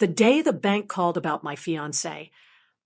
The day the bank called about my fiancé,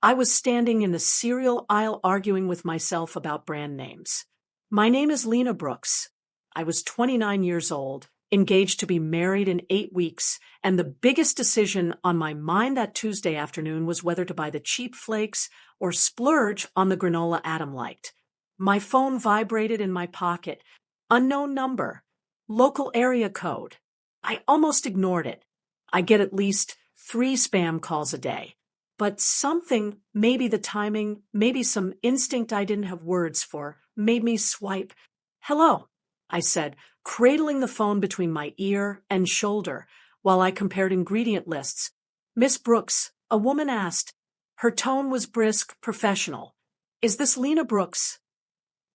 I was standing in the cereal aisle arguing with myself about brand names. My name is Lena Brooks. I was 29 years old, engaged to be married in 8 weeks, and the biggest decision on my mind that Tuesday afternoon was whether to buy the cheap flakes or splurge on the granola Adam liked. My phone vibrated in my pocket. Unknown number. Local area code. I almost ignored it. I get at least 3 spam calls a day. But something, maybe the timing, maybe some instinct I didn't have words for, made me swipe. "Hello," I said, cradling the phone between my ear and shoulder while I compared ingredient lists. "Miss Brooks," a woman asked. Her tone was brisk, professional. "Is this Lena Brooks?"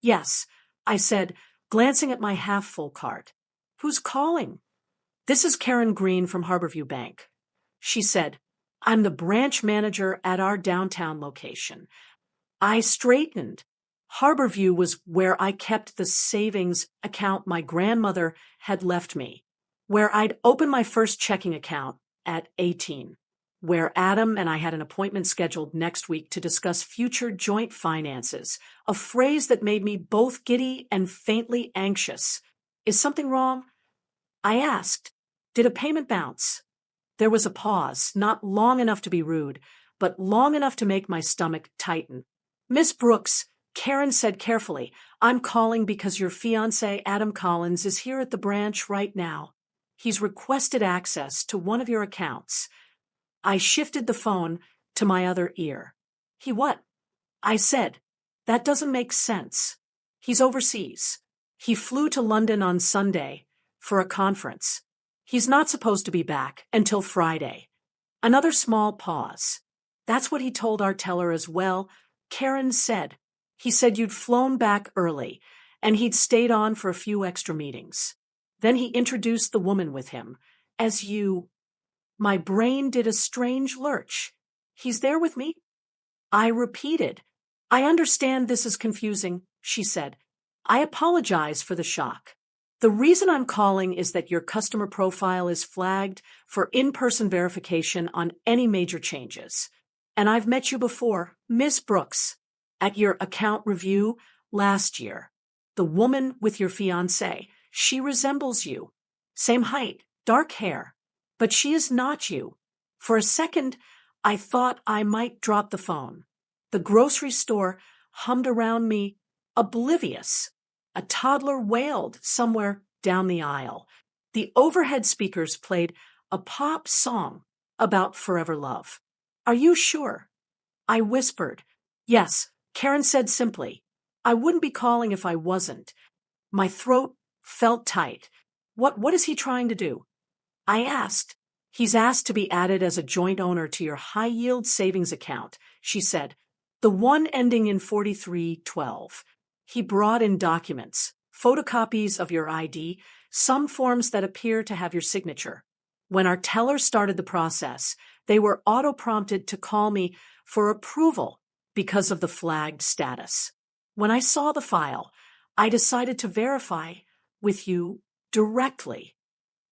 "Yes," I said, glancing at my half-full cart. "Who's calling?" "This is Karen Green from Harborview Bank." She said, "I'm the branch manager at our downtown location." I straightened. Harborview was where I kept the savings account my grandmother had left me, where I'd opened my first checking account at 18, where Adam and I had an appointment scheduled next week to discuss future joint finances, a phrase that made me both giddy and faintly anxious. "Is something wrong?" I asked. "Did a payment bounce?" There was a pause, not long enough to be rude, but long enough to make my stomach tighten. "Miss Brooks," Karen said carefully, "I'm calling because your fiancé, Adam Collins, is here at the branch right now. He's requested access to one of your accounts." I shifted the phone to my other ear. "He what?" I said. "That doesn't make sense. He's overseas. He flew to London on Sunday for a conference. He's not supposed to be back until Friday." Another small pause. "That's what he told our teller as well," Karen said. "He said you'd flown back early, and he'd stayed on for a few extra meetings. Then he introduced the woman with him, as you—" My brain did a strange lurch. "He's there with me?" I repeated. "I understand this is confusing," she said. "I apologize for the shock. The reason I'm calling is that your customer profile is flagged for in-person verification on any major changes. And I've met you before, Miss Brooks, at your account review last year. The woman with your fiancé, she resembles you. Same height, dark hair. But she is not you." For a second, I thought I might drop the phone. The grocery store hummed around me, oblivious. A toddler wailed somewhere down the aisle. The overhead speakers played a pop song about forever love. "Are you sure?" I whispered. "Yes," Karen said simply. "I wouldn't be calling if I wasn't." My throat felt tight. What is he trying to do?" I asked. "He's asked to be added as a joint owner to your high-yield savings account," she said. "The one ending in 4312. He brought in documents, photocopies of your ID, some forms that appear to have your signature. When our teller started the process, they were auto-prompted to call me for approval because of the flagged status. When I saw the file, I decided to verify with you directly.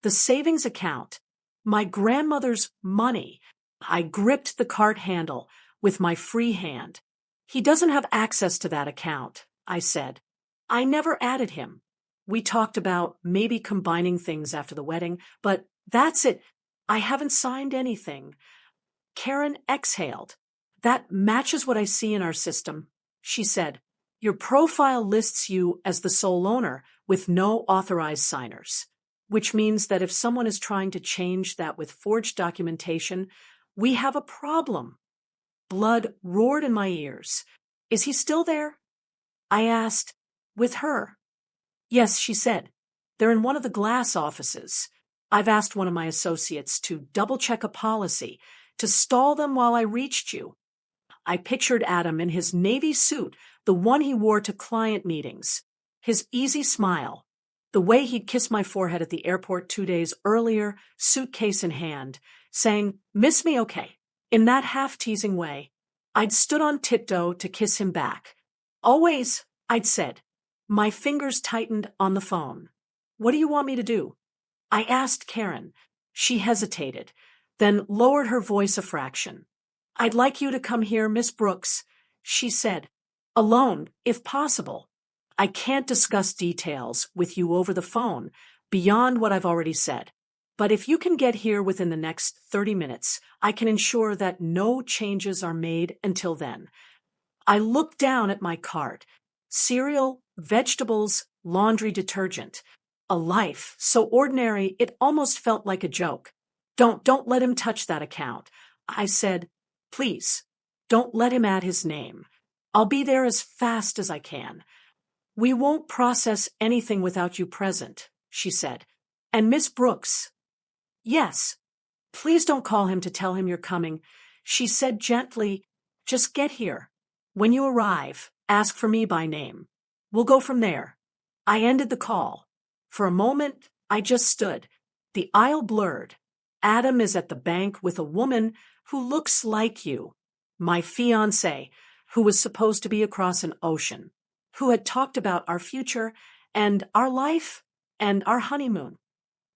The savings account, my grandmother's money." I gripped the cart handle with my free hand. "He doesn't have access to that account," I said. "I never added him. We talked about maybe combining things after the wedding, but that's it. I haven't signed anything." Karen exhaled. "That matches what I see in our system," she said. "Your profile lists you as the sole owner with no authorized signers, which means that if someone is trying to change that with forged documentation, we have a problem." Blood roared in my ears. "Is he still there?" I asked. "With her?" "Yes," she said. "They're in one of the glass offices. I've asked one of my associates to double-check a policy, to stall them while I reached you." I pictured Adam in his navy suit, the one he wore to client meetings. His easy smile, the way he'd kissed my forehead at the airport 2 days earlier, suitcase in hand, saying, "Miss me, okay," in that half-teasing way. I'd stood on tiptoe to kiss him back. "Always," I'd said. My fingers tightened on the phone. "What do you want me to do?" I asked Karen. She hesitated. then lowered her voice a fraction. "I'd like you to come here, Miss Brooks," she said. "Alone, if possible. I can't discuss details with you over the phone beyond what I've already said. But if you can get here within the next 30 minutes, I can ensure that no changes are made until then." I looked down at my cart. Cereal, vegetables, laundry detergent. A life so ordinary it almost felt like a joke. Don't let him touch that account," I said. "Please, don't let him add his name. I'll be there as fast as I can." "We won't process anything without you present," she said. "And Miss Brooks—" "Yes, please don't call him to tell him you're coming," she said gently. "Just get here. When you arrive, ask for me by name. We'll go from there." I ended the call. For a moment, I just stood. The aisle blurred. Adam is at the bank with a woman who looks like you. My fiancé, who was supposed to be across an ocean, who had talked about our future and our life and our honeymoon,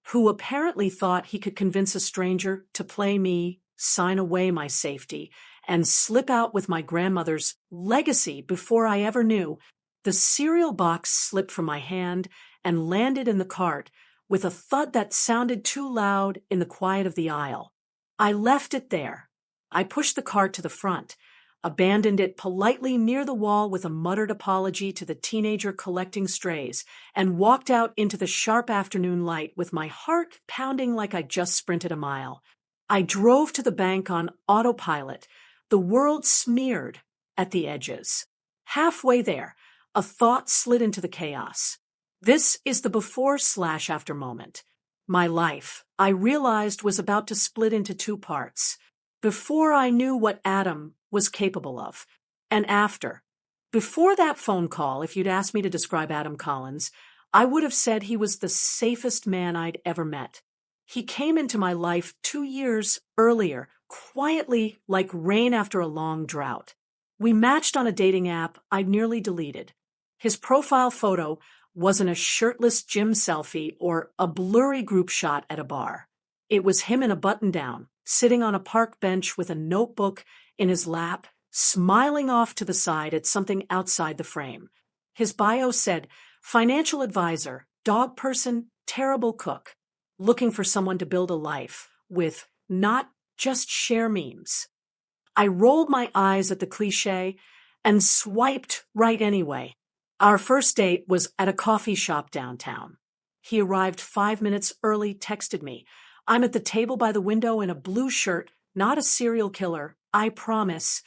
who apparently thought he could convince a stranger to play me, sign away my safety, and slip out with my grandmother's legacy before I ever knew. The cereal box slipped from my hand and landed in the cart with a thud that sounded too loud in the quiet of the aisle. I left it there. I pushed the cart to the front, abandoned it politely near the wall with a muttered apology to the teenager collecting strays, and walked out into the sharp afternoon light with my heart pounding like I'd just sprinted a mile. I drove to the bank on autopilot, the world smeared at the edges. Halfway there, a thought slid into the chaos. This is the before/after moment. My life, I realized, was about to split into two parts. Before I knew what Adam was capable of, and after. Before that phone call, if you'd asked me to describe Adam Collins, I would have said he was the safest man I'd ever met. He came into my life 2 years earlier, quietly like rain after a long drought. We matched on a dating app I'd nearly deleted. His profile photo wasn't a shirtless gym selfie or a blurry group shot at a bar. It was him in a button-down, sitting on a park bench with a notebook in his lap, smiling off to the side at something outside the frame. His bio said, "Financial advisor, dog person, terrible cook, looking for someone to build a life with, not just share memes." I rolled my eyes at the cliche and swiped right anyway. Our first date was at a coffee shop downtown. He arrived 5 minutes early, texted me, "I'm at the table by the window in a blue shirt, not a serial killer, I promise."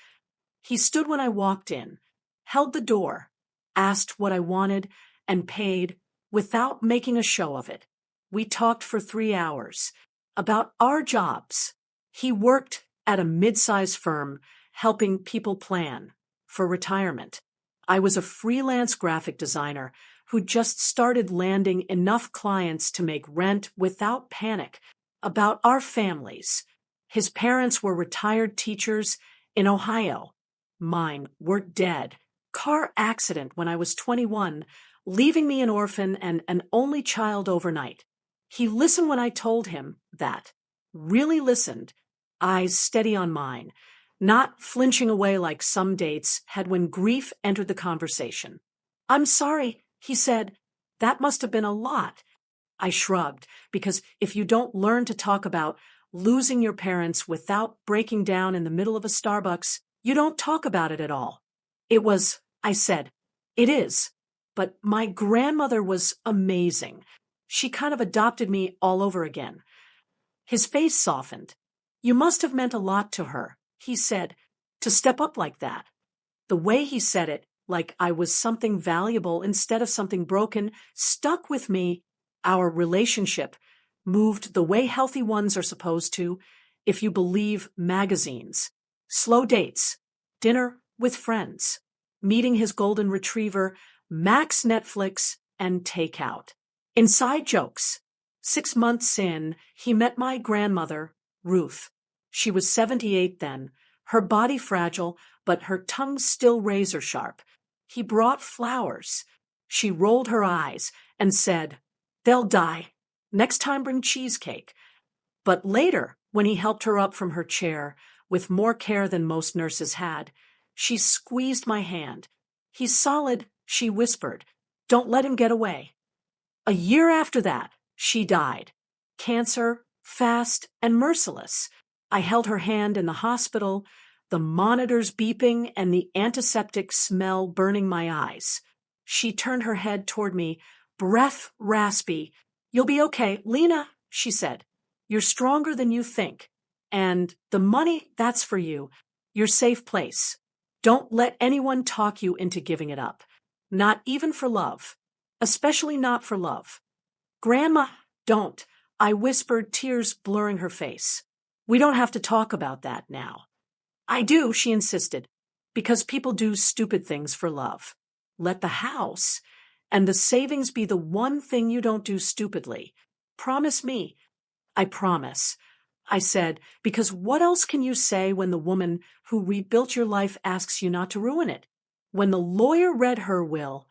He stood when I walked in, held the door, asked what I wanted, and paid without making a show of it. We talked for 3 hours about our jobs. He worked at a mid-sized firm helping people plan for retirement. I was a freelance graphic designer who just started landing enough clients to make rent without panic. About our families. His parents were retired teachers in Ohio. Mine were dead. Car accident when I was 21, leaving me an orphan and an only child overnight. He listened when I told him that. Really listened, eyes steady on mine, not flinching away like some dates had when grief entered the conversation. "I'm sorry," he said. "That must have been a lot." I shrugged, because if you don't learn to talk about losing your parents without breaking down in the middle of a Starbucks, you don't talk about it at all. "It was," I said. "It is. But my grandmother was amazing. She kind of adopted me all over again." His face softened. "You must have meant a lot to her," he said, "to step up like that." The way he said it, like I was something valuable instead of something broken, stuck with me. Our relationship moved the way healthy ones are supposed to, if you believe magazines. Slow dates, dinner with friends, meeting his golden retriever, max Netflix, and takeout. Inside jokes. 6 months in, he met my grandmother, Ruth. She was 78 then, her body fragile, but her tongue still razor sharp. He brought flowers. She rolled her eyes and said, "They'll die. Next time bring cheesecake." But later, When he helped her up from her chair, with more care than most nurses had, she squeezed my hand. "He's solid," she whispered. "Don't let him get away." A year after that, she died. Cancer, fast, and merciless. I held her hand in the hospital, the monitors beeping and the antiseptic smell burning my eyes. She turned her head toward me, breath raspy. "You'll be okay, Lena," she said. "You're stronger than you think. And the money, that's for you. Your safe place. Don't let anyone talk you into giving it up. Not even for love. Especially not for love." "Grandma, don't," I whispered, tears blurring her face. "We don't have to talk about that now." "I do," she insisted, "because people do stupid things for love. Let the house and the savings be the one thing you don't do stupidly. Promise me." "I promise," I said, because what else can you say when the woman who rebuilt your life asks you not to ruin it? When the lawyer read her will,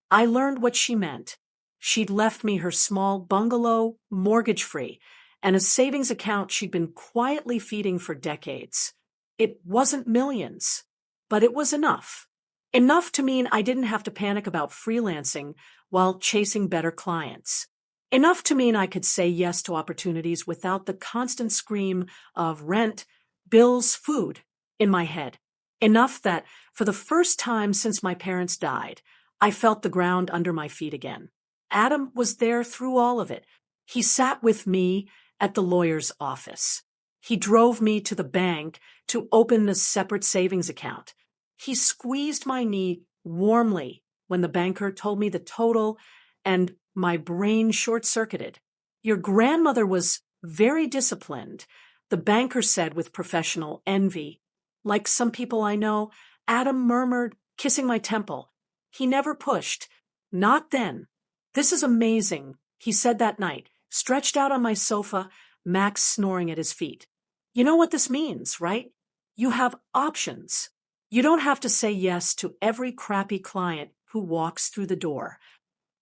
I learned what she meant. She'd left me her small bungalow, mortgage-free, and a savings account she'd been quietly feeding for decades. It wasn't millions, but it was enough. Enough to mean I didn't have to panic about freelancing while chasing better clients. Enough to mean I could say yes to opportunities without the constant scream of rent, bills, food in my head. Enough that, for the first time since my parents died, I felt the ground under my feet again. Adam was there through all of it. He sat with me at the lawyer's office. He drove me to the bank to open the separate savings account. He squeezed my knee warmly when the banker told me the total, and my brain short-circuited. "Your grandmother was very disciplined," the banker said with professional envy. "Like some people I know," Adam murmured, kissing my temple. "He never pushed. Not then. This is amazing," he said that night, stretched out on my sofa, Max snoring at his feet. "You know what this means, right? You have options. You don't have to say yes to every crappy client who walks through the door."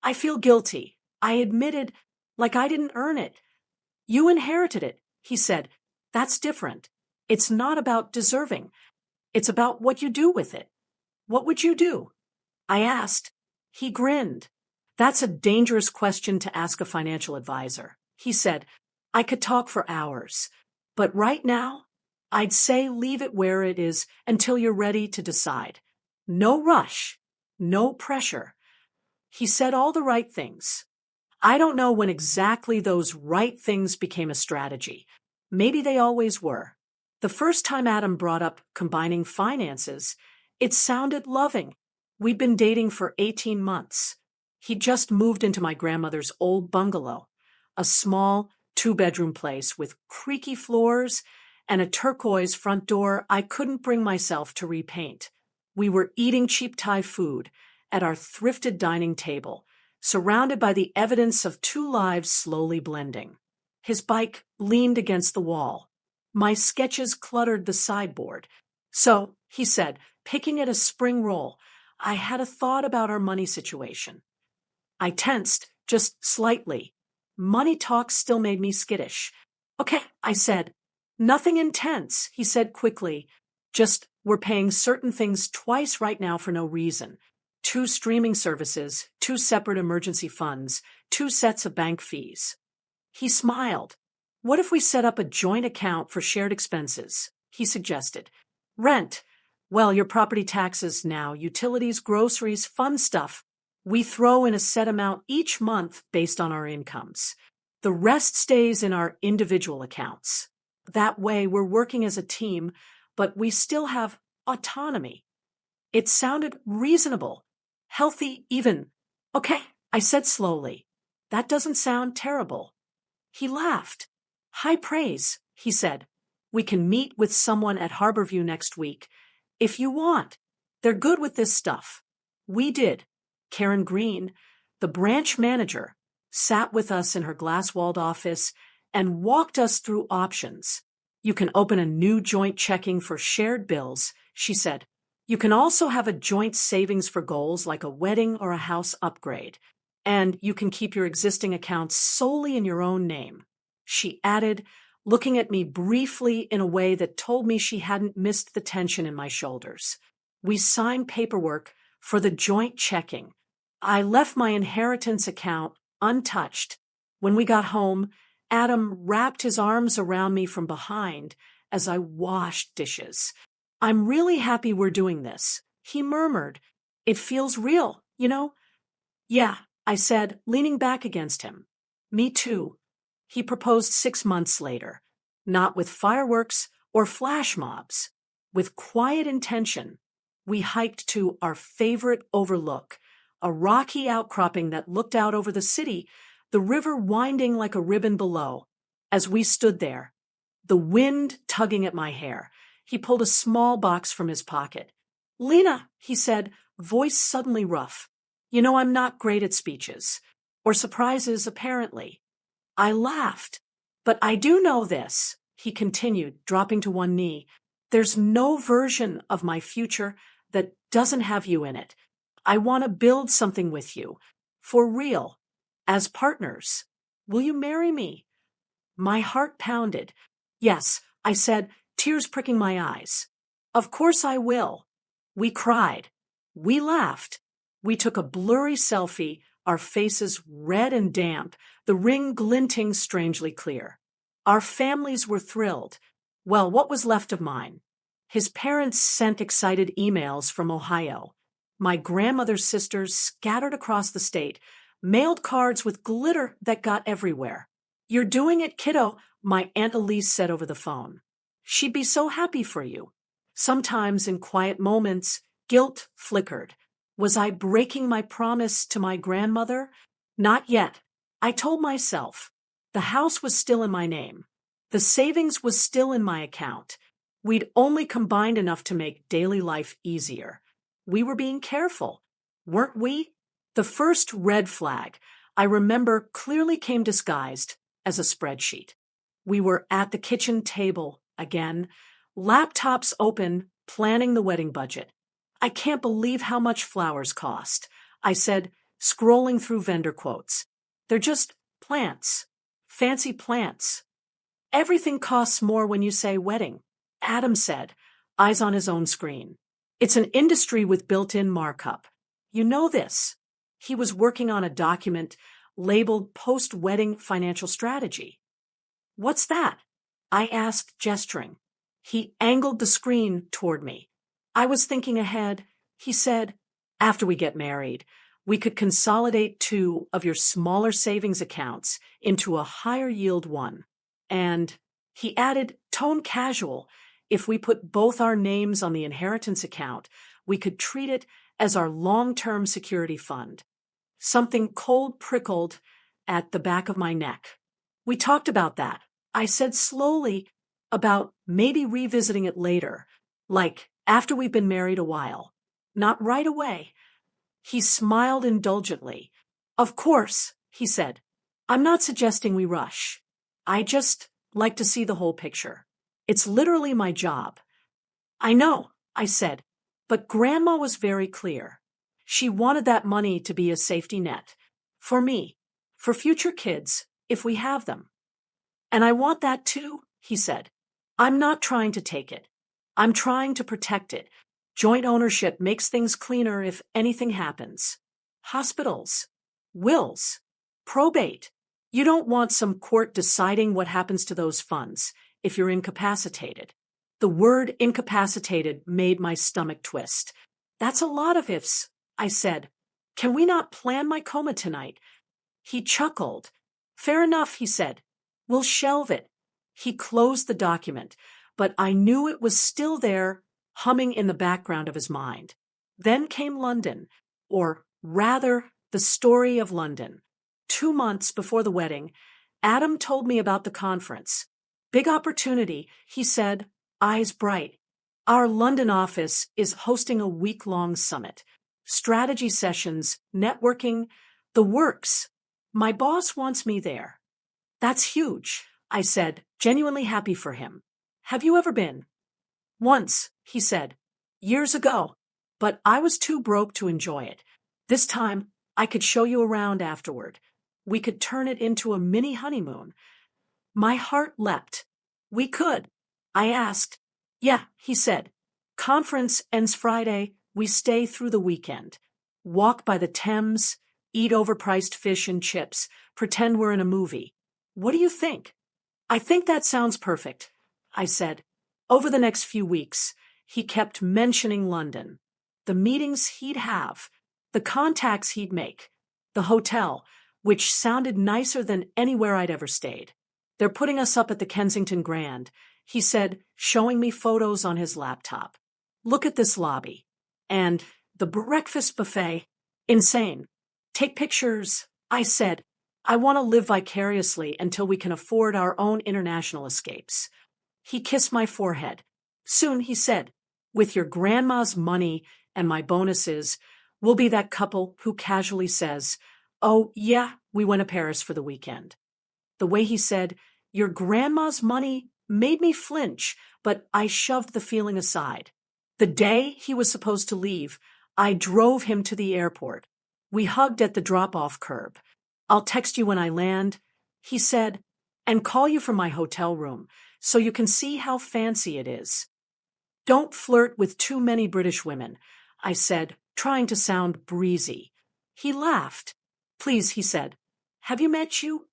I feel guilty. I admitted, like I didn't earn it. "You inherited it," he said. "That's different. It's not about deserving. It's about what you do with it." "What would you do?" I asked. He grinned. "That's a dangerous question to ask a financial advisor," he said. "I could talk for hours. But right now, I'd say leave it where it is until you're ready to decide. No rush. No pressure." He said all the right things. I don't know when exactly those right things became a strategy. Maybe they always were. The first time Adam brought up combining finances, it sounded loving. We'd been dating for 18 months. He'd just moved into my grandmother's old bungalow, a small two-bedroom place with creaky floors and a turquoise front door I couldn't bring myself to repaint. We were eating cheap Thai food at our thrifted dining table, surrounded by the evidence of two lives slowly blending. His bike leaned against the wall. My sketches cluttered the sideboard. "So," he said, picking at a spring roll, "I had a thought about our money situation." I tensed, just slightly. Money talk still made me skittish. "Okay," I said. "Nothing intense," he said quickly. "Just we're paying certain things twice right now for no reason. 2 streaming services, 2 separate emergency funds, 2 sets of bank fees." He smiled. "What if we set up a joint account for shared expenses?" he suggested. "Rent. Well, your property taxes now, utilities, groceries, fun stuff. We throw in a set amount each month based on our incomes. The rest stays in our individual accounts. That way we're working as a team, but we still have autonomy." It sounded reasonable, healthy even. "Okay," I said slowly. "That doesn't sound terrible." He laughed. "High praise," he said. "We can meet with someone at Harborview next week. If you want. They're good with this stuff." We did. Karen Green, the branch manager, sat with us in her glass-walled office and walked us through options. "You can open a new joint checking for shared bills," she said. "You can also have a joint savings for goals like a wedding or a house upgrade. And you can keep your existing accounts solely in your own name." She added, looking at me briefly in a way that told me she hadn't missed the tension in my shoulders. We signed paperwork for the joint checking. I left my inheritance account untouched. When we got home, Adam wrapped his arms around me from behind as I washed dishes. "I'm really happy we're doing this," he murmured. "It feels real, you know?" "Yeah," I said, leaning back against him. "Me too." He proposed 6 months later, not with fireworks or flash mobs, with quiet intention. We hiked to our favorite overlook, a rocky outcropping that looked out over the city, the river winding like a ribbon below. As we stood there, the wind tugging at my hair, he pulled a small box from his pocket. "Lena," he said, voice suddenly rough. "You know I'm not great at speeches. Or surprises, apparently." I laughed. "But I do know this," he continued, dropping to one knee. "There's no version of my future that doesn't have you in it. I want to build something with you. For real. As partners. Will you marry me?" My heart pounded. "Yes," I said, tears pricking my eyes. "Of course I will." We cried. We laughed. We took a blurry selfie, our faces red and damp, the ring glinting strangely clear. Our families were thrilled. Well, what was left of mine? His parents sent excited emails from Ohio. My grandmother's sisters scattered across the state, mailed cards with glitter that got everywhere. "You're doing it, kiddo," my Aunt Elise said over the phone. "She'd be so happy for you." Sometimes in quiet moments, guilt flickered. Was I breaking my promise to my grandmother? Not yet. I told myself. The house was still in my name. The savings was still in my account. We'd only combined enough to make daily life easier. We were being careful, weren't we? The first red flag, I remember, clearly came disguised as a spreadsheet. We were at the kitchen table again, laptops open, planning the wedding budget. "I can't believe how much flowers cost," I said, scrolling through vendor quotes. "They're just plants. Fancy plants." "Everything costs more when you say wedding," Adam said, eyes on his own screen. "It's an industry with built-in markup. You know this." He was working on a document labeled Post-Wedding Financial Strategy. "What's that?" I asked, gesturing. He angled the screen toward me. I was thinking ahead. He said, "After we get married, we could consolidate 2 of your smaller savings accounts into a higher yield one." And he added, tone casual, "If we put both our names on the inheritance account, we could treat it as our long-term security fund." Something cold prickled at the back of my neck. "We talked about that," I said slowly, "about maybe revisiting it later, like after we've been married a while. Not right away." He smiled indulgently. "Of course," he said. "I'm not suggesting we rush. I just like to see the whole picture. It's literally my job." "I know," I said, "but Grandma was very clear. She wanted that money to be a safety net. For me, for future kids, if we have them." "And I want that too," he said. "I'm not trying to take it. I'm trying to protect it. Joint ownership makes things cleaner if anything happens. Hospitals, wills, probate. You don't want some court deciding what happens to those funds if you're incapacitated." The word incapacitated made my stomach twist. "That's a lot of ifs," I said. "Can we not plan my coma tonight?" He chuckled. "Fair enough," he said. "We'll shelve it." He closed the document, but I knew it was still there, humming in the background of his mind. Then came London, or rather, the story of London. 2 months before the wedding, Adam told me about the conference. "Big opportunity," he said, eyes bright. "Our London office is hosting a week-long summit. Strategy sessions, networking, the works. My boss wants me there." "That's huge," I said, genuinely happy for him. "Have you ever been?" "Once," he said. "Years ago. But I was too broke to enjoy it. This time, I could show you around afterward. We could turn it into a mini honeymoon." My heart leapt. We could. I asked. Yeah, he said. Conference ends Friday. We stay through the weekend. Walk by the Thames, eat overpriced fish and chips, pretend we're in a movie. What do you think? I think that sounds perfect, I said. Over the next few weeks, he kept mentioning London. The meetings he'd have, the contacts he'd make, the hotel, which sounded nicer than anywhere I'd ever stayed. They're putting us up at the Kensington Grand, he said, showing me photos on his laptop. Look at this lobby. And the breakfast buffet. Insane. Take pictures, I said. I want to live vicariously until we can afford our own international escapes. He kissed my forehead. Soon, he said, with your grandma's money and my bonuses, we'll be that couple who casually says, "Oh, yeah, we went to Paris for the weekend." The way he said, "your grandma's money," made me flinch, but I shoved the feeling aside. The day he was supposed to leave, I drove him to the airport. We hugged at the drop-off curb. "I'll text you when I land," he said, "and call you from my hotel room so you can see how fancy it is." Don't flirt with too many British women, I said, trying to sound breezy. He laughed. Please, he said, have you met you?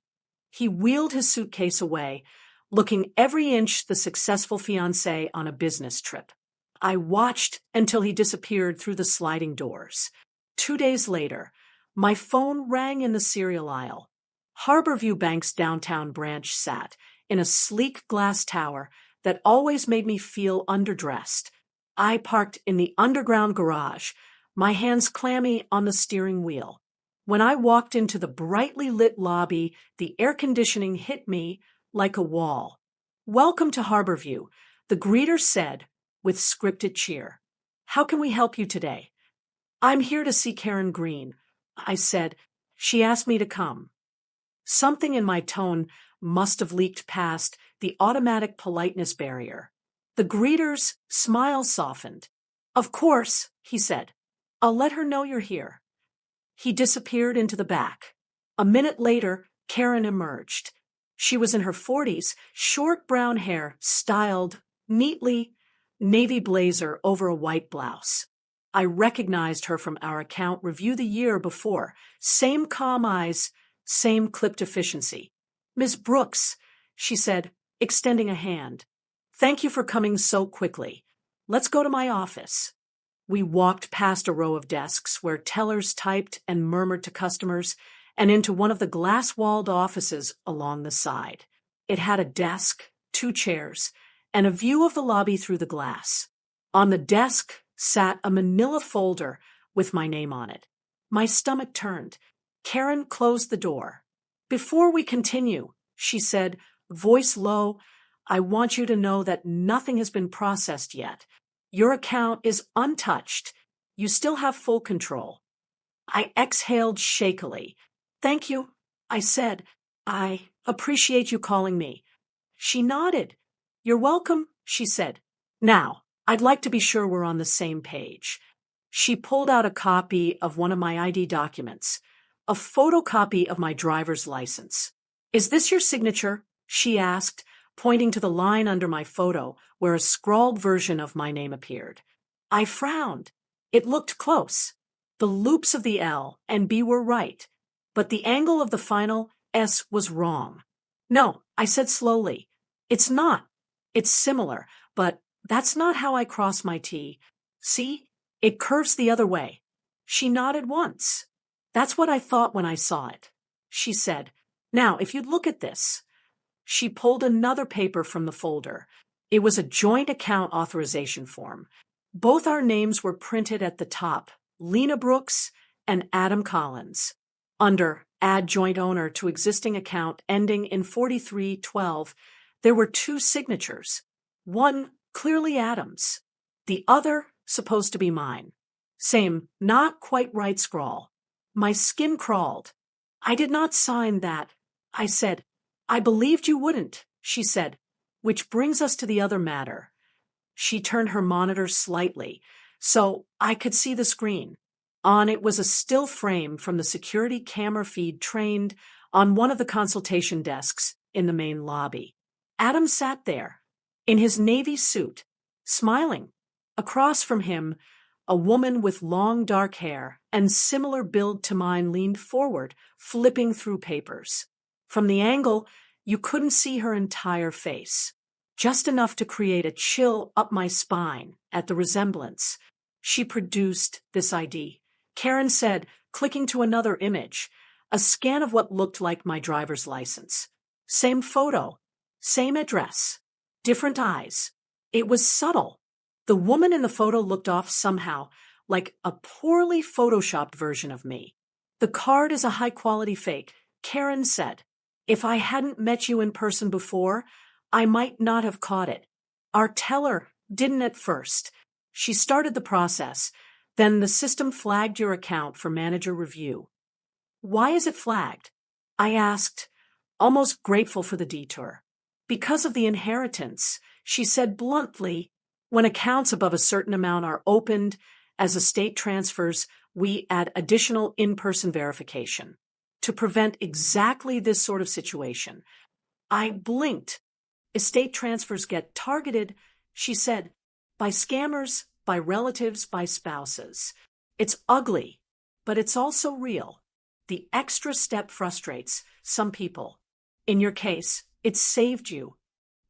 He wheeled his suitcase away, looking every inch the successful fiancé on a business trip. I watched until he disappeared through the sliding doors. 2 days later, my phone rang in the cereal aisle. Harborview Bank's downtown branch sat in a sleek glass tower that always made me feel underdressed. I parked in the underground garage, my hands clammy on the steering wheel. When I walked into the brightly lit lobby, the air conditioning hit me like a wall. "Welcome to Harborview," the greeter said with scripted cheer. "How can we help you today?" "I'm here to see Karen Green," I said. "She asked me to come." Something in my tone must have leaked past the automatic politeness barrier. The greeter's smile softened. "Of course," he said. "I'll let her know you're here." He disappeared into the back. A minute later, Karen emerged. She was in her 40s, short brown hair, styled neatly, navy blazer over a white blouse. I recognized her from our account review the year before. Same calm eyes, same clipped efficiency. "Miss Brooks," she said, extending a hand. "Thank you for coming so quickly. Let's go to my office." We walked past a row of desks where tellers typed and murmured to customers, and into one of the glass-walled offices along the side. It had a desk, 2 chairs, and a view of the lobby through the glass. On the desk sat a manila folder with my name on it. My stomach turned. Karen closed the door. "Before we continue," she said, voice low, "I want you to know that nothing has been processed yet. Your account is untouched. You still have full control." I exhaled shakily. "Thank you," I said. "I appreciate you calling me." She nodded. "You're welcome," she said. "Now, I'd like to be sure we're on the same page." She pulled out a copy of one of my ID documents, a photocopy of my driver's license. "Is this your signature?" she asked, pointing to the line under my photo where a scrawled version of my name appeared. I frowned. It looked close. The loops of the L and B were right, but the angle of the final S was wrong. "No," I said slowly. "It's not. It's similar, but that's not how I cross my T. See? It curves the other way." She nodded once. "That's what I thought when I saw it," she said. "Now, if you'd look at this." She pulled another paper from the folder. It was a joint account authorization form. Both our names were printed at the top, Lena Brooks and Adam Collins. Under Add Joint Owner to Existing Account ending in 4312, there were 2 signatures. One clearly Adam's, the other supposed to be mine. Same, not quite right scrawl. My skin crawled. "I did not sign that," I said. "I believed you wouldn't," she said, "which brings us to the other matter." She turned her monitor slightly, so I could see the screen. On it was a still frame from the security camera feed trained on one of the consultation desks in the main lobby. Adam sat there, in his navy suit, smiling. Across from him, a woman with long dark hair and similar build to mine leaned forward, flipping through papers. From the angle, you couldn't see her entire face, just enough to create a chill up my spine at the resemblance. She produced this ID. Karen said, clicking to another image, a scan of what looked like my driver's license. Same photo, same address, different eyes. It was subtle. The woman in the photo looked off somehow, like a poorly photoshopped version of me. The card is a high-quality fake, Karen said. If I hadn't met you in person before, I might not have caught it. Our teller didn't at first. She started the process. Then the system flagged your account for manager review. Why is it flagged? I asked, almost grateful for the detour. Because of the inheritance, she said bluntly. When accounts above a certain amount are opened as estate transfers, we add additional in-person verification to prevent exactly this sort of situation. I blinked. Estate transfers get targeted, she said, by scammers, by relatives, by spouses. It's ugly, but it's also real. The extra step frustrates some people. In your case, it saved you.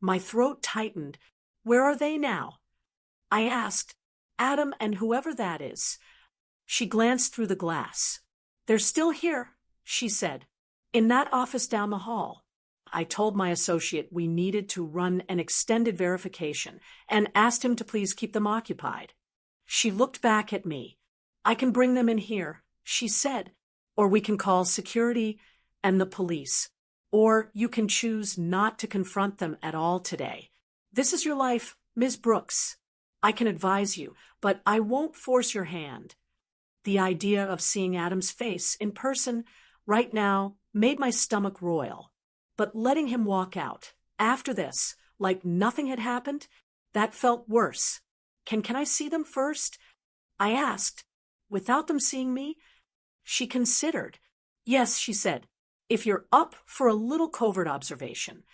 My throat tightened. Where are they now? I asked, Adam and whoever that is. She glanced through the glass. They're still here, she said, in that office down the hall. I told my associate we needed to run an extended verification and asked him to please keep them occupied. She looked back at me. I can bring them in here, she said, or we can call security and the police, or you can choose not to confront them at all today. This is your life, Ms. Brooks. I can advise you, but I won't force your hand. The idea of seeing Adam's face in person right now made my stomach roil. But letting him walk out, after this, like nothing had happened, that felt worse. Can I see them first? I asked. Without them seeing me? She considered. Yes, she said, if you're up for a little covert observation.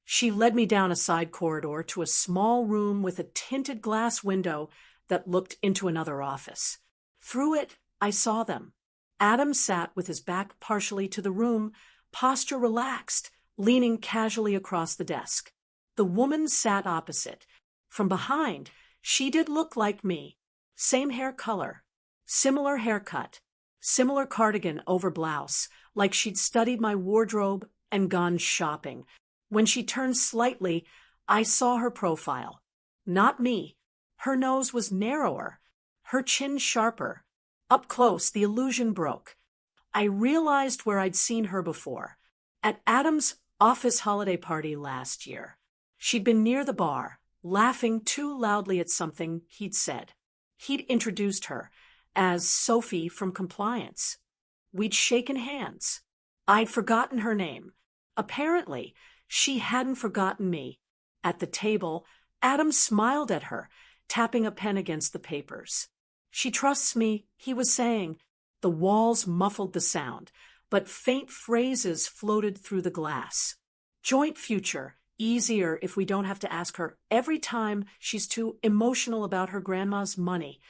She led me down a side corridor to a small room with a tinted glass window that looked into another office. Through it, I saw them. Adam sat with his back partially to the room, posture relaxed, leaning casually across the desk. The woman sat opposite. From behind, she did look like me. Same hair color, similar haircut, similar cardigan over blouse, like she'd studied my wardrobe and gone shopping. When she turned slightly, I saw her profile. Not me. Her nose was narrower, her chin sharper. Up close, the illusion broke. I realized where I'd seen her before. At Adam's office holiday party last year. She'd been near the bar, laughing too loudly at something he'd said. He'd introduced her as Sophie from compliance. We'd shaken hands. I'd forgotten her name. Apparently, she hadn't forgotten me. At the table, Adam smiled at her, tapping a pen against the papers. She trusts me, he was saying. The walls muffled the sound, but faint phrases floated through the glass. Joint future, easier if we don't have to ask her every time she's too emotional about her grandma's money.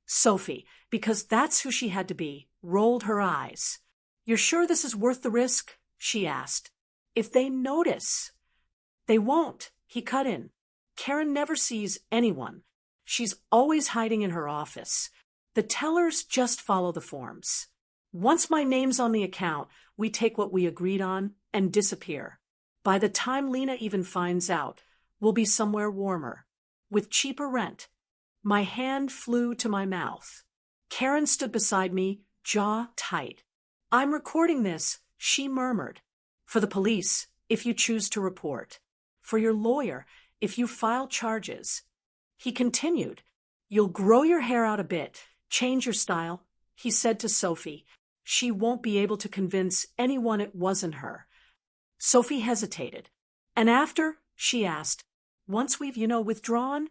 Sophie, because that's who she had to be, rolled her eyes. You're sure this is worth the risk? She asked. If they notice. They won't, he cut in. Karen never sees anyone. She's always hiding in her office. The tellers just follow the forms. Once my name's on the account, we take what we agreed on and disappear. By the time Lena even finds out, we'll be somewhere warmer, with cheaper rent. My hand flew to my mouth. Karen stood beside me, jaw tight. I'm recording this, she murmured. For the police, if you choose to report. For your lawyer, if you file charges. He continued, you'll grow your hair out a bit, change your style, he said to Sophie. She won't be able to convince anyone it wasn't her. Sophie hesitated. And after, she asked, once we've, withdrawn?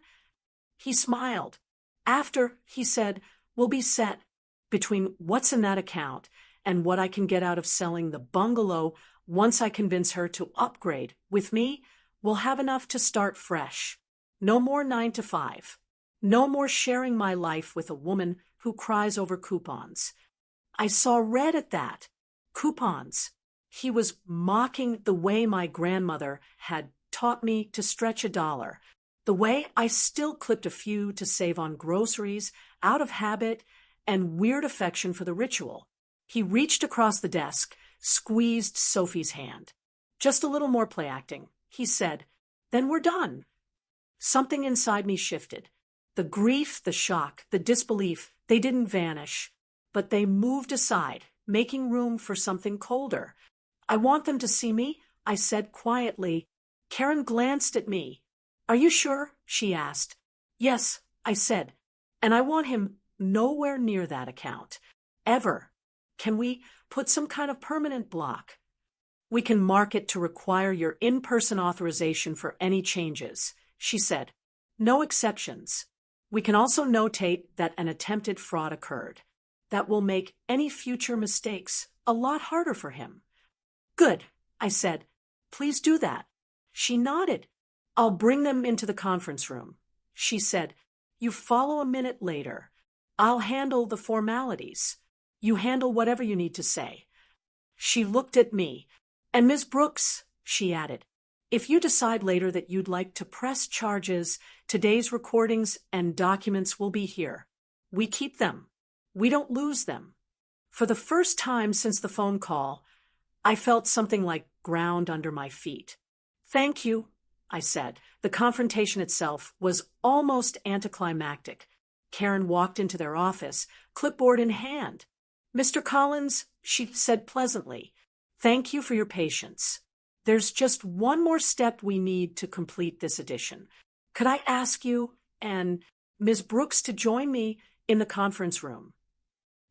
He smiled. After, he said, we'll be set. Between what's in that account and what I can get out of selling the bungalow once I convince her to upgrade with me, We'll have enough to start fresh. No more 9 to 5. No more sharing my life with a woman who cries over coupons. I saw red at that. Coupons. He was mocking the way my grandmother had taught me to stretch $1, the way I still clipped a few to save on groceries out of habit and weird affection for the ritual. He reached across the desk, squeezed Sophie's hand. Just a little more play acting, he said. Then we're done. Something inside me shifted. The grief, the shock, the disbelief, they didn't vanish, but they moved aside, making room for something colder. I want them to see me, I said quietly. Karen glanced at me. Are you sure? She asked. Yes, I said. And I want him nowhere near that account. Ever. Can we put some kind of permanent block? We can mark it to require your in-person authorization for any changes, she said. No exceptions. We can also notate that an attempted fraud occurred. That will make any future mistakes a lot harder for him. Good, I said. Please do that. She nodded. I'll bring them into the conference room, she said. You follow a minute later. I'll handle the formalities. You handle whatever you need to say. She looked at me. And Ms. Brooks, she added, if you decide later that you'd like to press charges, today's recordings and documents will be here. We keep them. We don't lose them. For the first time since the phone call, I felt something like ground under my feet. Thank you, I said. The confrontation itself was almost anticlimactic. Karen walked into their office, clipboard in hand. Mr. Collins, she said pleasantly, thank you for your patience. There's just one more step we need to complete this edition. Could I ask you and Ms. Brooks to join me in the conference room?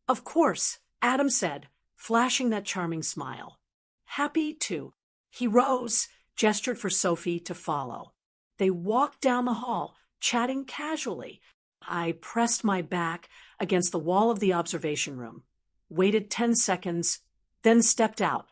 Of course, Adam said, flashing that charming smile. Happy to. He rose, gestured for Sophie to follow. They walked down the hall, chatting casually. I pressed my back against the wall of the observation room, waited 10 seconds, then stepped out.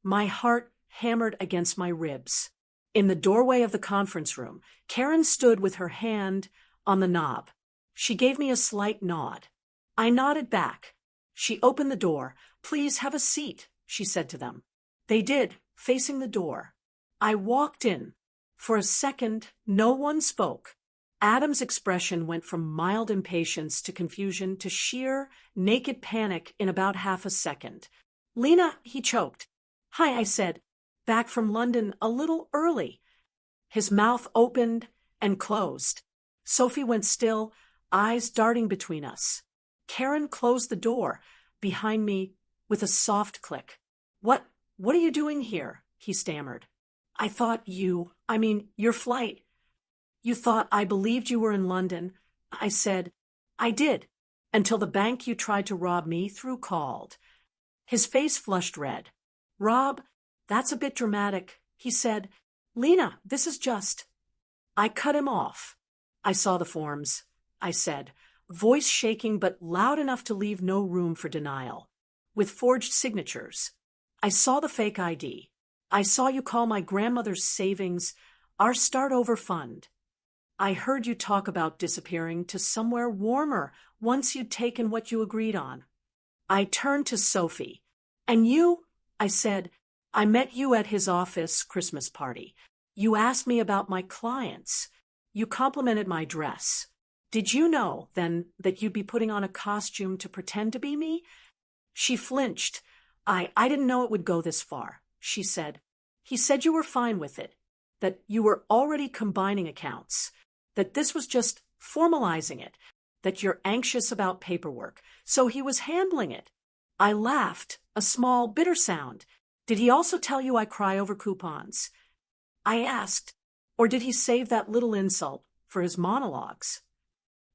My heart hammered against my ribs. In the doorway of the conference room, Karen stood with her hand on the knob. She gave me a slight nod. I nodded back. She opened the door. Please have a seat, she said to them. They did, facing the door. I walked in. For a second, no one spoke. Adam's expression went from mild impatience to confusion to sheer, naked panic in about half a second. Lena, he choked. Hi, I said. Back from London a little early. His mouth opened and closed. Sophie went still, eyes darting between us. Karen closed the door behind me with a soft click. What are you doing here? He stammered. I thought your flight. You thought I believed you were in London. I said, I did, until the bank you tried to rob me through called. His face flushed red. Rob, that's a bit dramatic, he said. Lena, this is just. I cut him off. I saw the forms, I said, voice shaking but loud enough to leave no room for denial. With forged signatures. I saw the fake ID. I saw you call my grandmother's savings our start-over fund. I heard you talk about disappearing to somewhere warmer once you'd taken what you agreed on. I turned to Sophie. And you, I said, I met you at his office Christmas party. You asked me about my clients. You complimented my dress. Did you know, then, that you'd be putting on a costume to pretend to be me? She flinched. I didn't know it would go this far, she said. He said you were fine with it, that you were already combining accounts, that this was just formalizing it, that you're anxious about paperwork, so he was handling it. I laughed, a small, bitter sound. Did he also tell you I cry over coupons? I asked, or did he save that little insult for his monologues?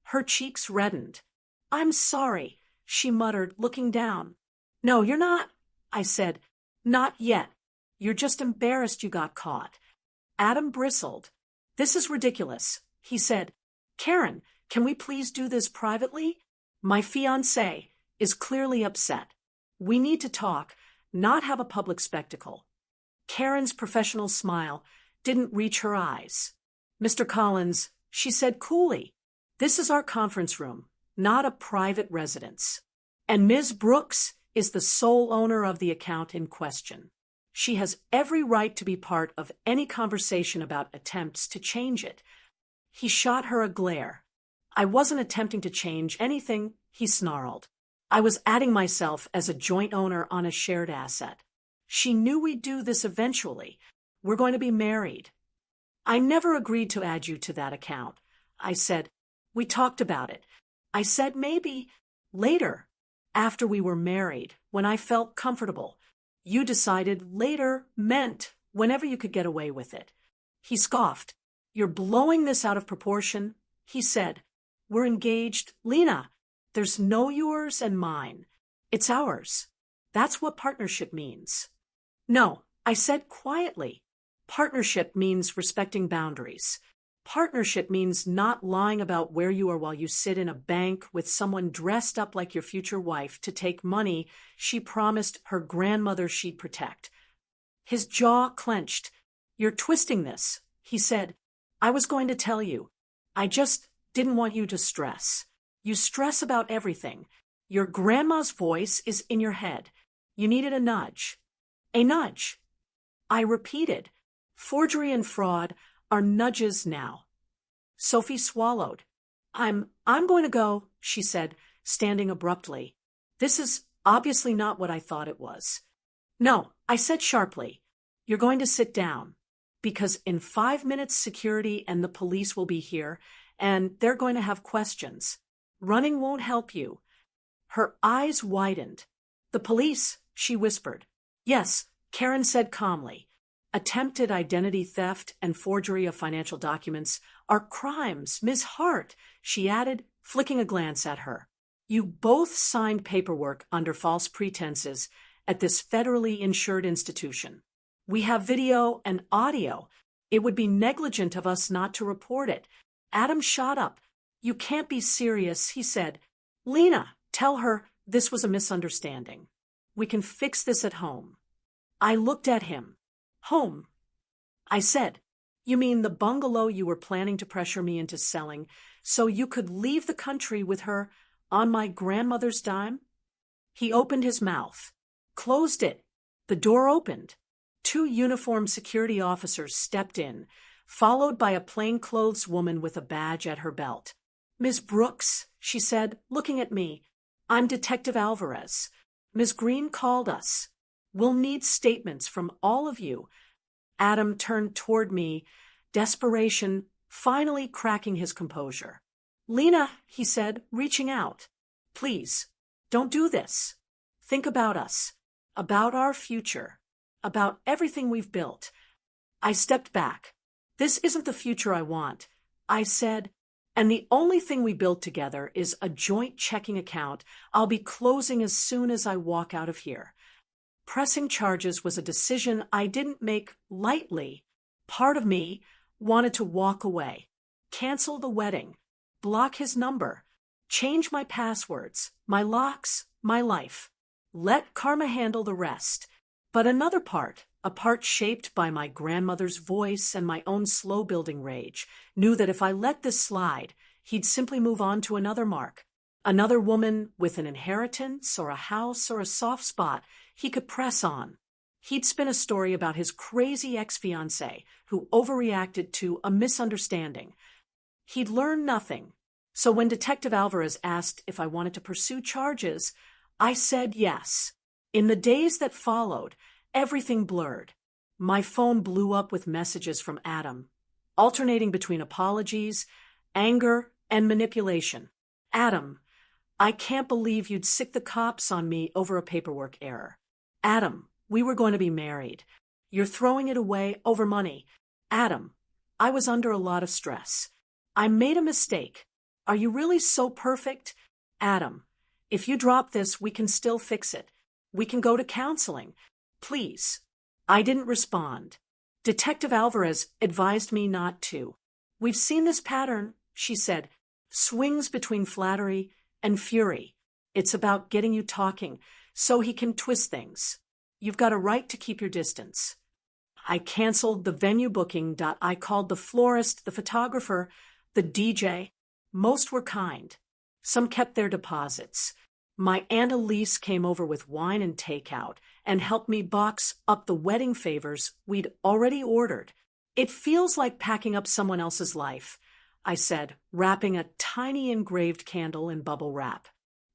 Her cheeks reddened. I'm sorry, she muttered, looking down. No, you're not, I said. Not yet. You're just embarrassed you got caught. Adam bristled. This is ridiculous, he said. Karen, can we please do this privately? My fiancé is clearly upset. We need to talk, not have a public spectacle. Karen's professional smile didn't reach her eyes. "Mr. Collins," she said coolly, "this is our conference room, not a private residence. And Ms. Brooks is the sole owner of the account in question. She has every right to be part of any conversation about attempts to change it." He shot her a glare. "I wasn't attempting to change anything," he snarled. "I was adding myself as a joint owner on a shared asset. She knew we'd do this eventually. We're going to be married." "I never agreed to add you to that account," I said. "We talked about it. I said maybe later, after we were married, when I felt comfortable. You decided later meant whenever you could get away with it." He scoffed. "You're blowing this out of proportion," he said. "We're engaged, Lena. There's no yours and mine. It's ours. That's what partnership means." "No," I said quietly. "Partnership means respecting boundaries. Partnership means not lying about where you are while you sit in a bank with someone dressed up like your future wife to take money she promised her grandmother she'd protect." His jaw clenched. "You're twisting this," he said. "I was going to tell you. I just didn't want you to stress. You stress about everything. Your grandma's voice is in your head. You needed a nudge." "A nudge." I repeated. "Forgery and fraud are nudges now." Sophie swallowed. I'm going to go," she said, standing abruptly. "This is obviously not what I thought it was." "No," I said sharply. "You're going to sit down. Because in 5 minutes security and the police will be here, and they're going to have questions. Running won't help you." Her eyes widened. "The police," she whispered. "Yes," Karen said calmly. "Attempted identity theft and forgery of financial documents are crimes, Ms. Hart," she added, flicking a glance at her. "You both signed paperwork under false pretenses at this federally insured institution. We have video and audio. It would be negligent of us not to report it." Adam shot up. "You can't be serious," he said. "Lena, tell her this was a misunderstanding. We can fix this at home." I looked at him. "Home?" I said. "You mean the bungalow you were planning to pressure me into selling so you could leave the country with her on my grandmother's dime?" He opened his mouth, closed it. The door opened. 2 uniformed security officers stepped in, followed by a plainclothes woman with a badge at her belt. "Ms. Brooks," she said, looking at me, "I'm Detective Alvarez. Ms. Green called us. We'll need statements from all of you." Adam turned toward me, desperation finally cracking his composure. "Lena," he said, reaching out. "Please, don't do this. Think about us, about our future, about everything we've built." I stepped back. "This isn't the future I want," I said, "and the only thing we built together is a joint checking account I'll be closing as soon as I walk out of here." Pressing charges was a decision I didn't make lightly. Part of me wanted to walk away, cancel the wedding, block his number, change my passwords, my locks, my life. Let karma handle the rest. But another part, a part shaped by my grandmother's voice and my own slow-building rage, knew that if I let this slide, he'd simply move on to another mark. Another woman with an inheritance or a house or a soft spot he could press on. He'd spin a story about his crazy ex-fiancé who overreacted to a misunderstanding. He'd learn nothing. So when Detective Alvarez asked if I wanted to pursue charges, I said yes. In the days that followed, everything blurred. My phone blew up with messages from Adam, alternating between apologies, anger, and manipulation. "Adam, I can't believe you'd sick the cops on me over a paperwork error. Adam, we were going to be married. You're throwing it away over money. Adam, I was under a lot of stress. I made a mistake. Are you really so perfect? Adam, if you drop this, we can still fix it. We can go to counseling. Please." I didn't respond. Detective Alvarez advised me not to. "We've seen this pattern," she said, "swings between flattery and fury. It's about getting you talking so he can twist things. You've got a right to keep your distance." I canceled the venue booking. I called the florist, the photographer, the DJ. Most were kind. Some kept their deposits. My Aunt Elise came over with wine and takeout and helped me box up the wedding favors we'd already ordered. It feels like packing up someone else's life, I said, wrapping a tiny engraved candle in bubble wrap.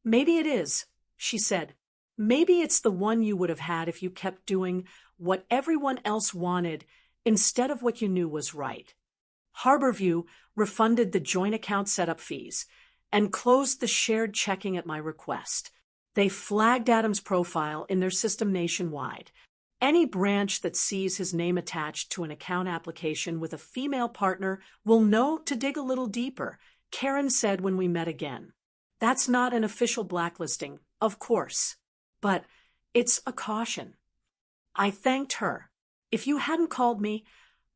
Maybe it is, she said. Maybe it's the one you would have had if you kept doing what everyone else wanted instead of what you knew was right. Harborview refunded the joint account setup fees and closed the shared checking at my request. They flagged Adam's profile in their system nationwide. Any branch that sees his name attached to an account application with a female partner will know to dig a little deeper, Karen said when we met again. That's not an official blacklisting, of course, but it's a caution. I thanked her. If you hadn't called me,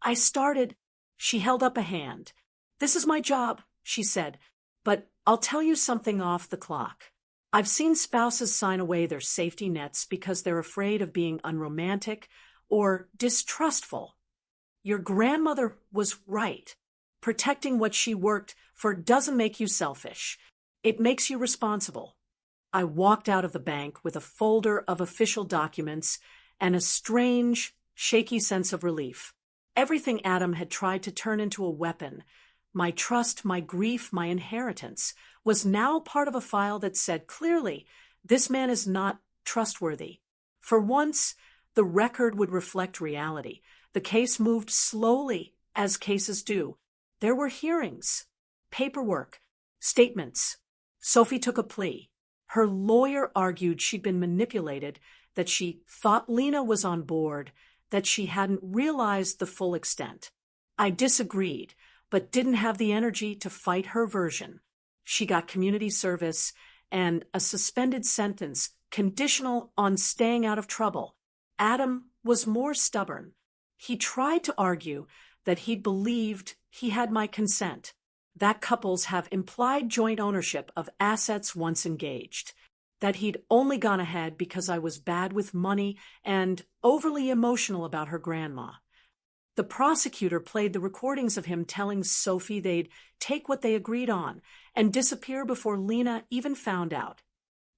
I started. She held up a hand. This is my job, she said, but I'll tell you something off the clock. I've seen spouses sign away their safety nets because they're afraid of being unromantic or distrustful. Your grandmother was right. Protecting what she worked for doesn't make you selfish. It makes you responsible. I walked out of the bank with a folder of official documents and a strange, shaky sense of relief. Everything Adam had tried to turn into a weapon, my trust, my grief, my inheritance, was now part of a file that said clearly, this man is not trustworthy. For once, the record would reflect reality. The case moved slowly, as cases do. There were hearings, paperwork, statements. Sophie took a plea. Her lawyer argued she'd been manipulated, that she thought Lena was on board, that she hadn't realized the full extent. I disagreed, but didn't have the energy to fight her version. She got community service and a suspended sentence conditional on staying out of trouble. Adam was more stubborn. He tried to argue that he believed he had my consent, that couples have implied joint ownership of assets once engaged, that he'd only gone ahead because I was bad with money and overly emotional about her grandma. The prosecutor played the recordings of him telling Sophie they'd take what they agreed on and disappear before Lena even found out.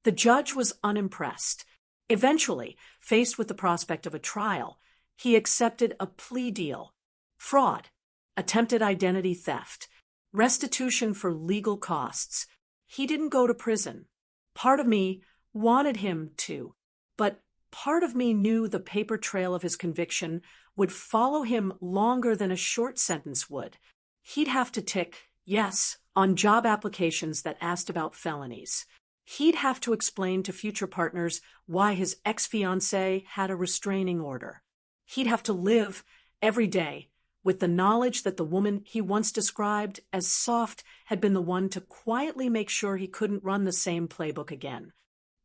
The judge was unimpressed. Eventually, faced with the prospect of a trial, he accepted a plea deal. Fraud, attempted identity theft, restitution for legal costs. He didn't go to prison. Part of me wanted him to, but part of me knew the paper trail of his conviction would follow him longer than a short sentence would. He'd have to tick yes on job applications that asked about felonies. He'd have to explain to future partners why his ex-fiancé had a restraining order. He'd have to live every day with the knowledge that the woman he once described as soft had been the one to quietly make sure he couldn't run the same playbook again.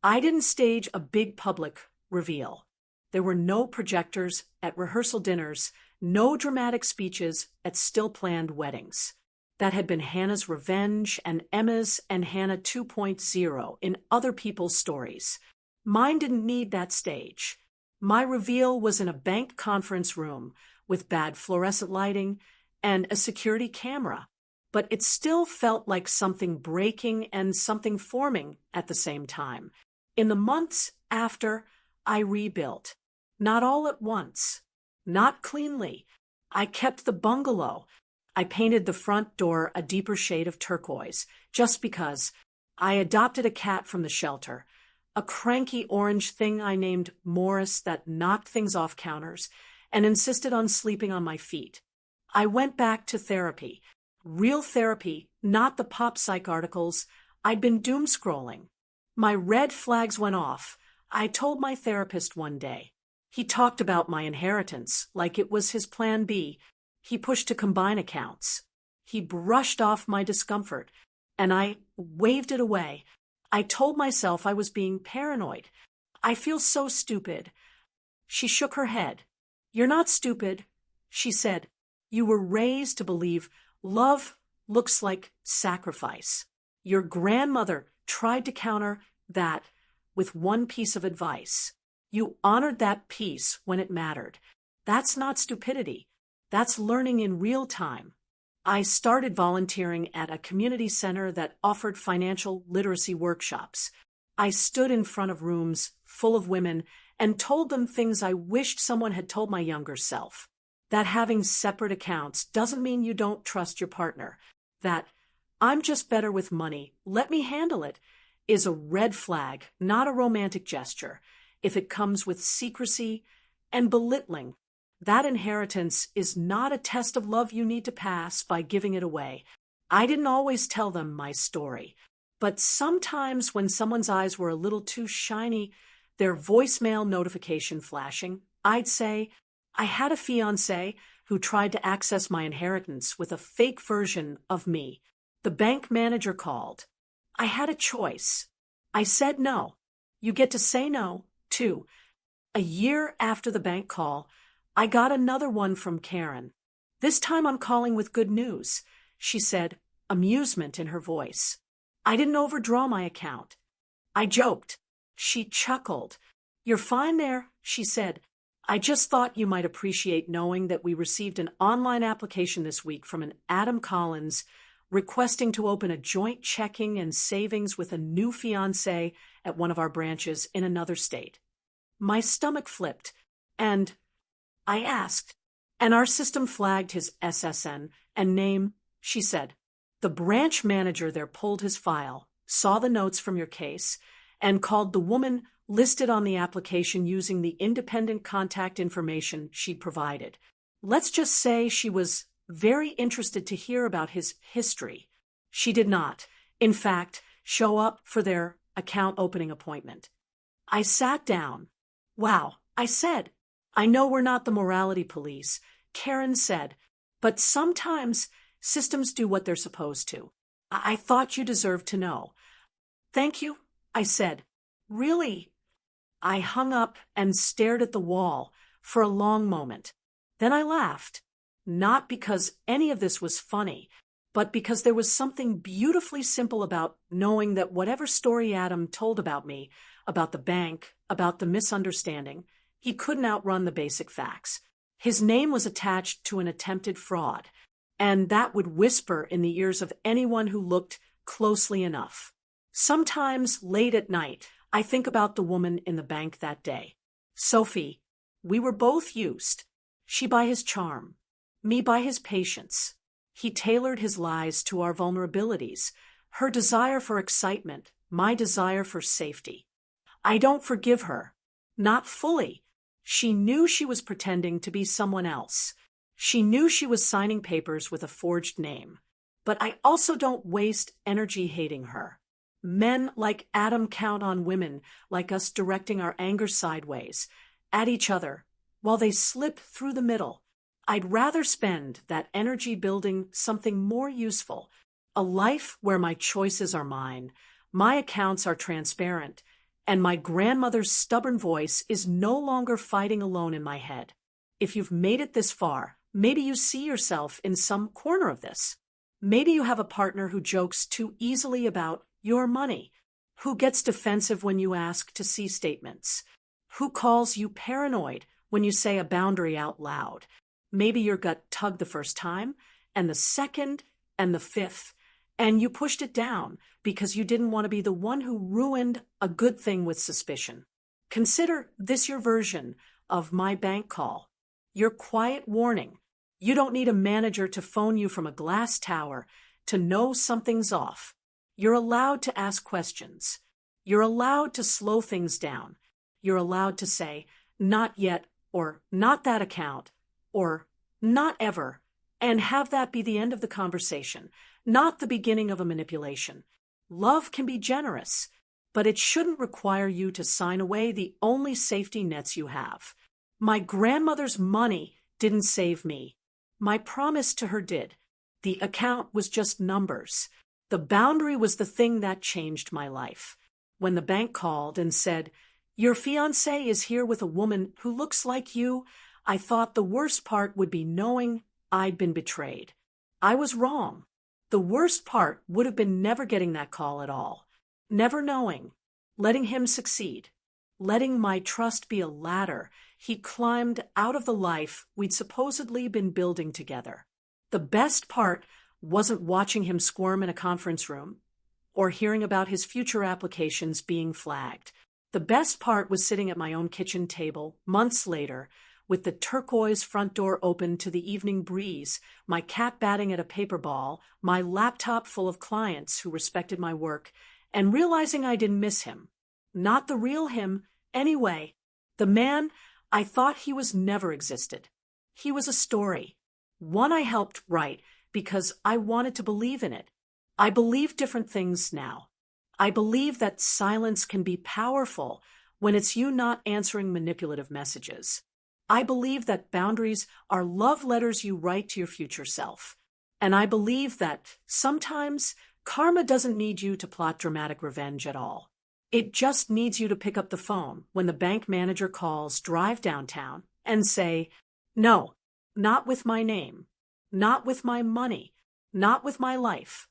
I didn't stage a big public reveal. There were no projectors at rehearsal dinners, no dramatic speeches at still-planned weddings. That had been Hannah's revenge and Emma's and Hannah 2.0 in other people's stories. Mine didn't need that stage. My reveal was in a bank conference room with bad fluorescent lighting and a security camera, but it still felt like something breaking and something forming at the same time. In the months after, I rebuilt. Not all at once. Not cleanly. I kept the bungalow. I painted the front door a deeper shade of turquoise, just because. I adopted a cat from the shelter, a cranky orange thing I named Morris that knocked things off counters and insisted on sleeping on my feet. I went back to therapy. Real therapy, not the pop psych articles. I'd been doom scrolling. My red flags went off. I told my therapist one day. He talked about my inheritance like it was his plan B. He pushed to combine accounts. He brushed off my discomfort, and I waved it away. I told myself I was being paranoid. I feel so stupid. She shook her head. You're not stupid, she said. You were raised to believe love looks like sacrifice. Your grandmother tried to counter that with one piece of advice. You honored that piece when it mattered. That's not stupidity. That's learning in real time. I started volunteering at a community center that offered financial literacy workshops. I stood in front of rooms full of women and told them things I wished someone had told my younger self. That having separate accounts doesn't mean you don't trust your partner. That "I'm just better with money, let me handle it" is a red flag, not a romantic gesture. If it comes with secrecy and belittling, that inheritance is not a test of love you need to pass by giving it away. I didn't always tell them my story, but sometimes when someone's eyes were a little too shiny, their voicemail notification flashing, I'd say, "I had a fiancé who tried to access my inheritance with a fake version of me. The bank manager called. I had a choice. I said no. You get to say no, too." A year after the bank call, I got another one from Karen. "This time I'm calling with good news," she said, amusement in her voice. "I didn't overdraw my account." I joked. She chuckled. "You're fine there," she said. "I just thought you might appreciate knowing that we received an online application this week from an Adam Collins requesting to open a joint checking and savings with a new fiancé at one of our branches in another state." My stomach flipped, and I asked, "And our system flagged his SSN and name," she said. "The branch manager there pulled his file, saw the notes from your case, and called the woman listed on the application using the independent contact information she'd provided. Let's just say she was very interested to hear about his history. She did not, in fact, show up for their account opening appointment." I sat down. "Wow," I said. "I know we're not the morality police," Karen said, "but sometimes systems do what they're supposed to. I thought you deserved to know." "Thank you," I said. "Really?" I hung up and stared at the wall for a long moment. Then I laughed, not because any of this was funny, but because there was something beautifully simple about knowing that whatever story Adam told about me, about the bank, about the misunderstanding, he couldn't outrun the basic facts. His name was attached to an attempted fraud, and that would whisper in the ears of anyone who looked closely enough. Sometimes, late at night, I think about the woman in the bank that day. Sophie. We were both used. She by his charm, me by his patience. He tailored his lies to our vulnerabilities, her desire for excitement, my desire for safety. I don't forgive her. Not fully. She knew she was pretending to be someone else. She knew she was signing papers with a forged name. But I also don't waste energy hating her. Men like Adam count on women like us directing our anger sideways, at each other, while they slip through the middle. I'd rather spend that energy building something more useful, a life where my choices are mine, my accounts are transparent, and my grandmother's stubborn voice is no longer fighting alone in my head. If you've made it this far, maybe you see yourself in some corner of this. Maybe you have a partner who jokes too easily about your money, who gets defensive when you ask to see statements, who calls you paranoid when you say a boundary out loud. Maybe your gut tugged the first time, and the second, and the fifth, and you pushed it down because you didn't want to be the one who ruined a good thing with suspicion. Consider this your version of my bank call, your quiet warning. You don't need a manager to phone you from a glass tower to know something's off. You're allowed to ask questions. You're allowed to slow things down. You're allowed to say, "Not yet," or "Not that account," or "Not ever," and have that be the end of the conversation, not the beginning of a manipulation. Love can be generous, but it shouldn't require you to sign away the only safety nets you have. My grandmother's money didn't save me. My promise to her did. The account was just numbers. The boundary was the thing that changed my life. When the bank called and said, "Your fiancé is here with a woman who looks like you," I thought the worst part would be knowing I'd been betrayed. I was wrong. The worst part would have been never getting that call at all. Never knowing. Letting him succeed. letting my trust be a ladder he climbed out of the life we'd supposedly been building together. The best part wasn't watching him squirm in a conference room or hearing about his future applications being flagged. The best part was sitting at my own kitchen table, months later, with the turquoise front door open to the evening breeze, my cat batting at a paper ball, my laptop full of clients who respected my work, and realizing I didn't miss him. Not the real him, anyway. The man I thought he was never existed. He was a story. One I helped write because I wanted to believe in it. I believe different things now. I believe that silence can be powerful when it's you not answering manipulative messages. I believe that boundaries are love letters you write to your future self. And I believe that sometimes karma doesn't need you to plot dramatic revenge at all. It just needs you to pick up the phone when the bank manager calls, drive downtown, and say, "No, not with my name, not with my money, not with my life.